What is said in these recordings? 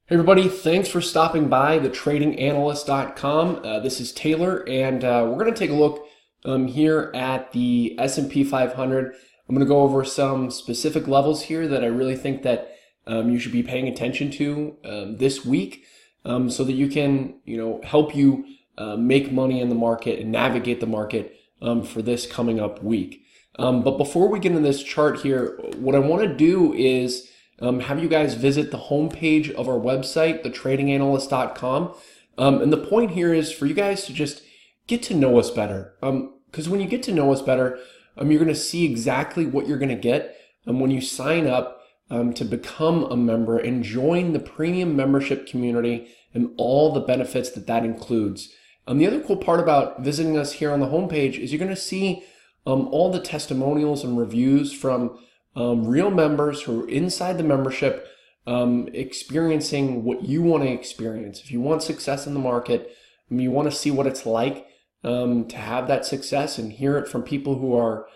Hey everybody, thanks for stopping by the tradinganalyst.com. This is Taylor, and we're going to take a look here at the S&P 500. I'm going to go over some specific levels here that I really think that you should be paying attention to this week, so that you can, help you make money in the market and navigate the market for this coming up week. But before we get into this chart here, what I want to do is have you guys visit the homepage of our website, thetradinganalyst.com. And the point here is for you guys to just get to know us better. Because when you get to know us better, you're going to see exactly what you're going to get when you sign up to become a member and join the premium membership community and all the benefits that that includes. The other cool part about visiting us here on the homepage is you're going to see all the testimonials and reviews from real members who are inside the membership, experiencing what you want to experience. If you want success in the market, you want to see what it's like to have that success and hear it from people who are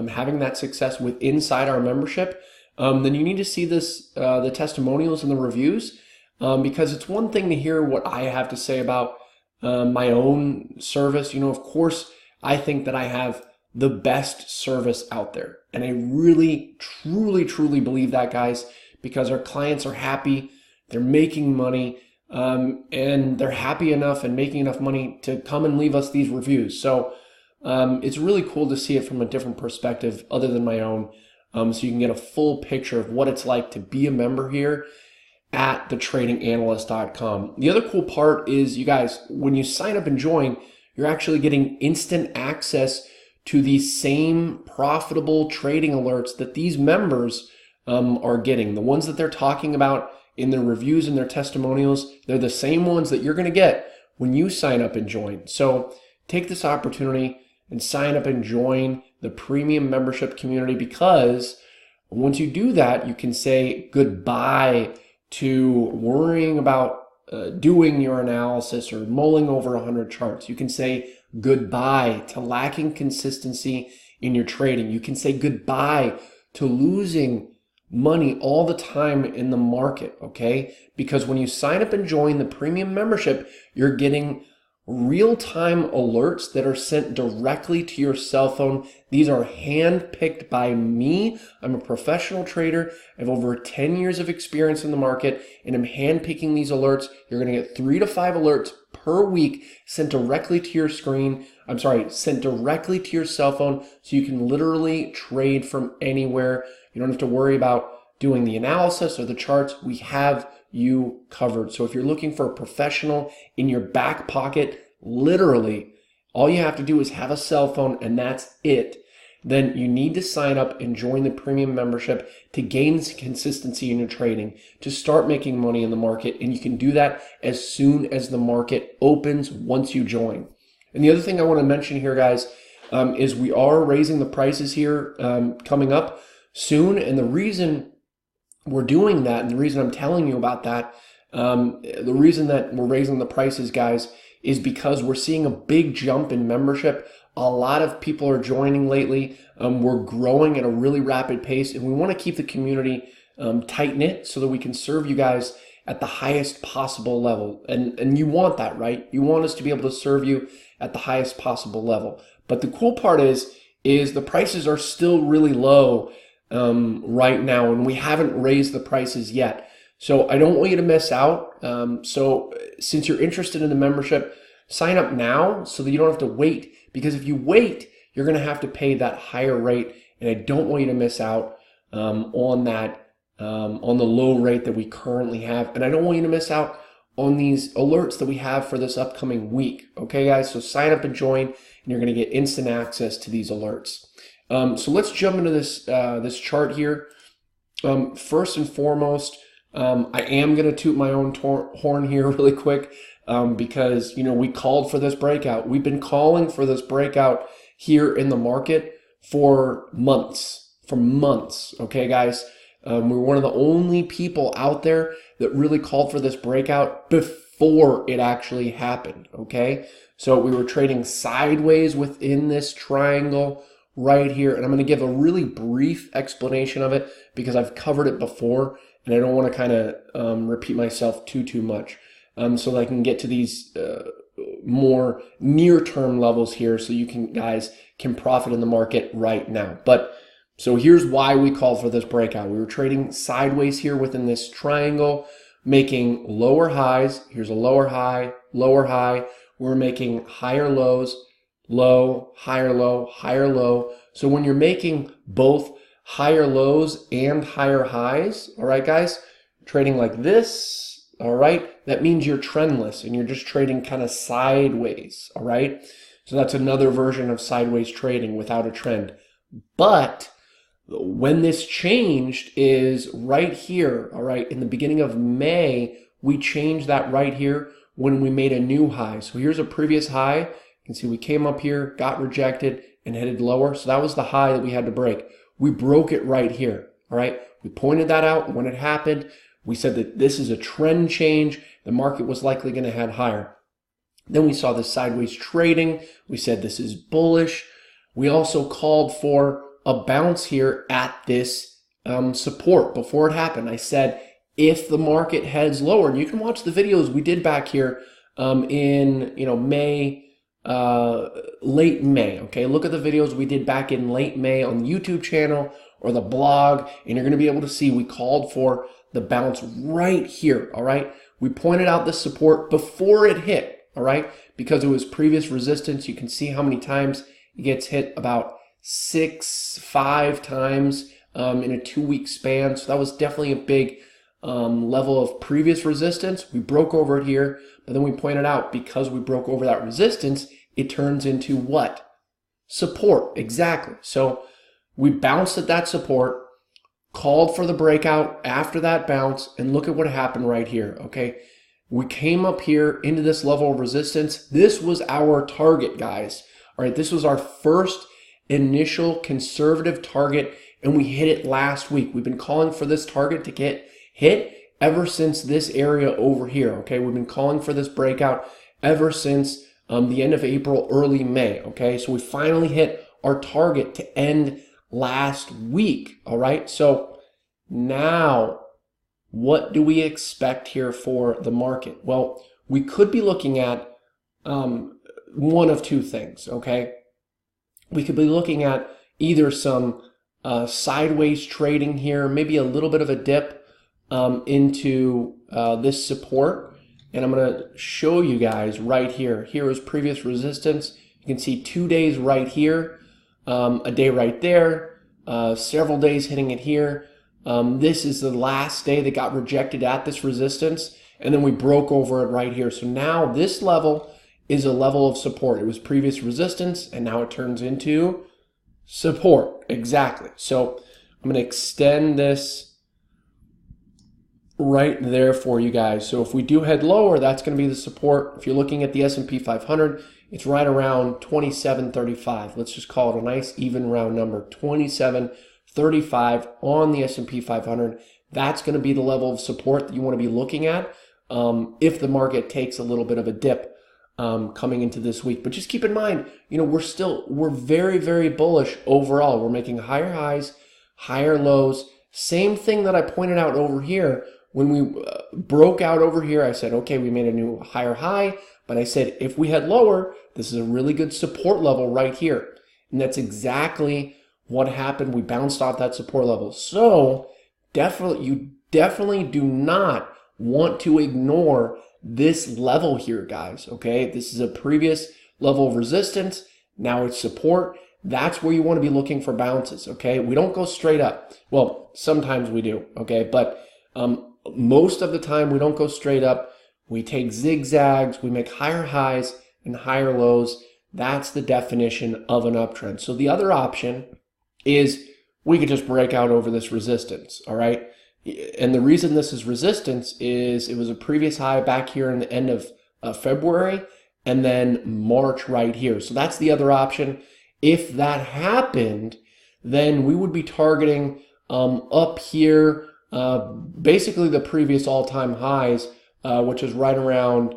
having that success with inside our membership, then you need to see this, the testimonials and the reviews, because it's one thing to hear what I have to say about my own service. Of course, I think that I have the best service out there. And I really, truly believe that, guys, because our clients are happy, they're making money, and they're happy enough and making enough money to come and leave us these reviews. So it's really cool to see it from a different perspective other than my own, so you can get a full picture of what it's like to be a member here at thetradinganalyst.com. The other cool part is, you guys, when you sign up and join, you're actually getting instant access to the same profitable trading alerts that these members are getting. The ones that they're talking about in their reviews and their testimonials, they're the same ones that you're going to get when you sign up and join. So take this opportunity and sign up and join the premium membership community, because once you do that, you can say goodbye to worrying about doing your analysis or mulling over 100 charts. You can say goodbye to lacking consistency in your trading. You can say goodbye to losing money all the time in the market, okay? Because when you sign up and join the premium membership, you're getting real-time alerts that are sent directly to your cell phone. These are hand-picked by me. I'm a professional trader. I have over 10 years of experience in the market, and I'm hand-picking these alerts. You're going to get 3 to 5 alerts per week sent directly to your screen. Sent directly to your cell phone, so you can literally trade from anywhere. You don't have to worry about doing the analysis or the charts. We have you covered. So if you're looking for a professional in your back pocket, literally, all you have to do is have a cell phone and that's it. Then you need to sign up and join the premium membership to gain consistency in your trading, to start making money in the market. And you can do that as soon as the market opens once you join. And the other thing I want to mention here, guys, is we are raising the prices here coming up soon. And the reason we're doing that, and the reason I'm telling you about that, the reason that we're raising the prices, guys, is because we're seeing a big jump in membership. A lot of people are joining lately. We're growing at a really rapid pace, and we want to keep the community tight-knit so that we can serve you guys at the highest possible level. And you want that, right? You want us to be able to serve you at the highest possible level. But the cool part is the prices are still really low right now, and we haven't raised the prices yet. So I don't want you to miss out. So since you're interested in the membership, sign up now so that you don't have to wait. Because if you wait, you're going to have to pay that higher rate, and I don't want you to miss out on that, on the low rate that we currently have. And I don't want you to miss out on these alerts that we have for this upcoming week. Okay, guys? So sign up and join, and you're going to get instant access to these alerts. So let's jump into this this chart here. First and foremost, I am going to toot my own horn here really quick, because we called for this breakout. We've been calling for this breakout here in the market for months. Okay, guys. We're one of the only people out there that really called for this breakout before it actually happened. Okay, so we were trading sideways within this triangle right here, and I'm going to give a really brief explanation of it because I've covered it before and I don't want to kind of repeat myself too much. So that I can get to these more near-term levels here, so you guys can profit in the market right now. But so here's why we called for this breakout. We were trading sideways here within this triangle, making lower highs. Here's a lower high, lower high. We're making higher lows, low, higher low, higher low. So when you're making both higher lows and higher highs, all right, guys, trading like this, all right, that means you're trendless and you're just trading kind of sideways, all right? So that's another version of sideways trading without a trend. But when this changed is right here, all right, in the beginning of May, we changed that right here when we made a new high. So here's a previous high. You can see we came up here, got rejected, and headed lower. So that was the high that we had to break. We broke it right here, all right? We pointed that out when it happened. We said that this is a trend change. The market was likely going to head higher. Then we saw the sideways trading. We said this is bullish. We also called for a bounce here at this support before it happened. I said if the market heads lower, and you can watch the videos we did back here in May, late May. Okay, look at the videos we did back in late May on the YouTube channel or the blog, and you're going to be able to see we called for the bounce right here. All right, we pointed out the support before it hit. All right, because it was previous resistance. You can see how many times it gets hit, about 5 times in a 2-week span. So that was definitely a big level of previous resistance. We broke over it here, but then we pointed out because we broke over that resistance, it turns into what? Support, exactly. So we bounced at that support, called for the breakout after that bounce, and look at what happened right here, okay? We came up here into this level of resistance. This was our target, guys. All right, this was our first initial conservative target, and we hit it last week. We've been calling for this target to get hit ever since this area over here, okay? We've been calling for this breakout ever since the end of April, early May, okay? So we finally hit our target to end last week, all right? So now, what do we expect here for the market? Well, we could be looking at one of two things, okay? We could be looking at either some sideways trading here, maybe a little bit of a dip into this support. And I'm going to show you guys right here. Here is previous resistance. You can see 2 days right here, a day right there, several days hitting it here. This is the last day that got rejected at this resistance, and then we broke over it right here. So now this level is a level of support. It was previous resistance, and now it turns into support. Exactly. So I'm going to extend this right there for you guys. So if we do head lower, that's going to be the support. If you're looking at the S&P 500, it's right around 2735. Let's just call it a nice even round number, 2735 on the S&P 500. That's going to be the level of support that you want to be looking at if the market takes a little bit of a dip coming into this week. But just keep in mind, we're very, very bullish overall. We're making higher highs, higher lows. Same thing that I pointed out over here. When we broke out over here, I said, okay, we made a new higher high, but I said, if we head lower, this is a really good support level right here. And that's exactly what happened. We bounced off that support level. So you definitely do not want to ignore this level here, guys, okay? This is a previous level of resistance. Now it's support. That's where you want to be looking for bounces, okay? We don't go straight up. Well, sometimes we do, okay? But most of the time we don't go straight up. We take zigzags. We make higher highs and higher lows. That's the definition of an uptrend. So the other option is we could just break out over this resistance, all right? And the reason this is resistance is it was a previous high back here in the end of February and then March right here. So that's the other option. If that happened, then we would be targeting up here, basically the previous all-time highs, which is right around,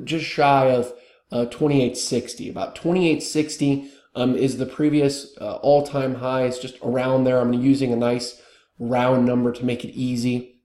just shy of 2860. About 2860 is the previous all-time highs, just around there. I'm using a nice round number to make it easy.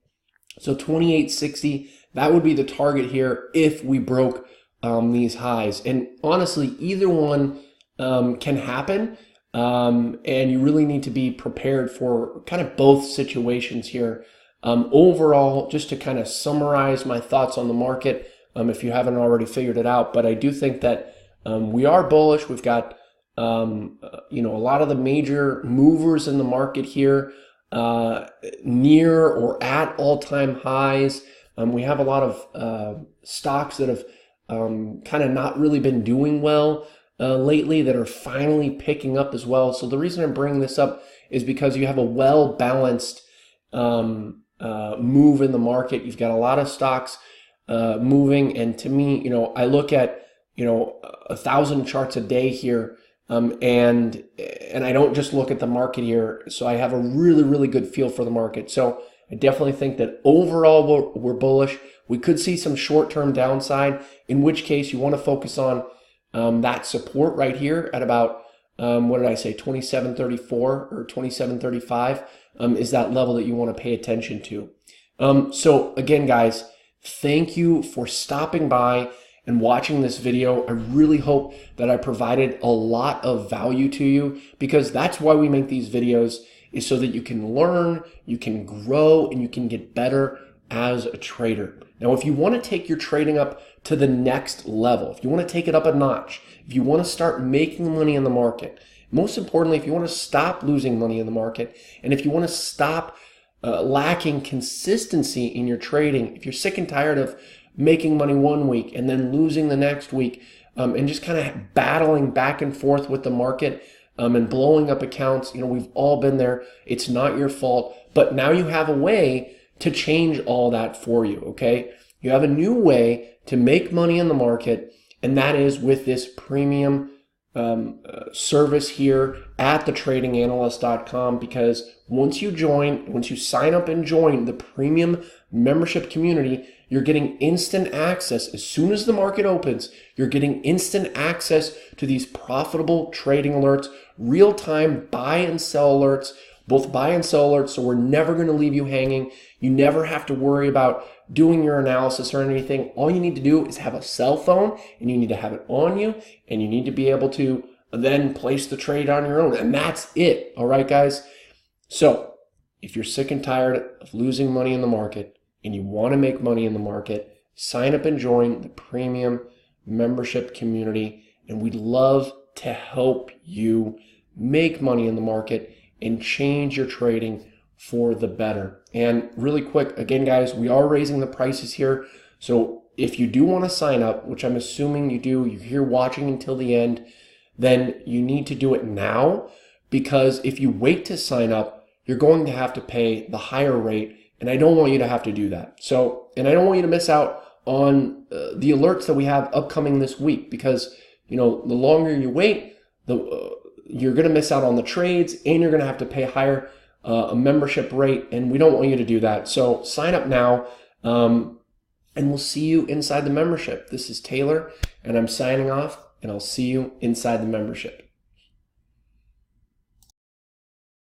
So 28.60, that would be the target here if we broke these highs. And honestly, either one can happen, and you really need to be prepared for kind of both situations here. Overall, just to kind of summarize my thoughts on the market, if you haven't already figured it out, but I do think that we are bullish. We've got a lot of the major movers in the market here near or at all-time highs. We have a lot of stocks that have kind of not really been doing well lately that are finally picking up as well. So the reason I'm bringing this up is because you have a well-balanced move in the market. You've got a lot of stocks moving, and to me, I look at 1,000 charts a day here, and I don't just look at the market here. So I have a really good feel for the market. So I definitely think that overall we're bullish. We could see some short-term downside, in which case you want to focus on that support right here at about what did I say, 27.34 or 27.35 is that level that you want to pay attention to. So again, guys, thank you for stopping by and watching this video. I really hope that I provided a lot of value to you, because that's why we make these videos, is so that you can learn, you can grow, and you can get better as a trader. Now, if you want to take your trading up to the next level, if you want to take it up a notch, if you want to start making money in the market, most importantly, if you want to stop losing money in the market, and if you want to stop lacking consistency in your trading, if you're sick and tired of making money one week and then losing the next week, and just kind of battling back and forth with the market, and blowing up accounts, we've all been there. It's not your fault, but now you have a way to change all that for you, okay? You have a new way to make money in the market, and that is with this premium service here at thetradinganalyst.com, because once you sign up and join the premium membership community, you're getting instant access. As soon as the market opens, you're getting instant access to these profitable trading alerts, real-time buy and sell alerts, both buy and sell alerts, so we're never going to leave you hanging. You never have to worry about doing your analysis or anything. All you need to do is have a cell phone, and you need to have it on you, and you need to be able to then place the trade on your own, and that's it. All right, guys? So if you're sick and tired of losing money in the market and you want to make money in the market, sign up and join the premium membership community, and we'd love to help you make money in the market and change your trading for the better. And really quick, again, guys, we are raising the prices here. So if you do want to sign up, which I'm assuming you do, you're here watching until the end, then you need to do it now, because if you wait to sign up, you're going to have to pay the higher rate, and I don't want you to have to do that. So, and I don't want you to miss out on the alerts that we have upcoming this week, because the longer you wait, you're going to miss out on the trades, and you're going to have to pay higher a membership rate, and we don't want you to do that. So sign up now, and we'll see you inside the membership. This is Taylor, and I'm signing off, and I'll see you inside the membership.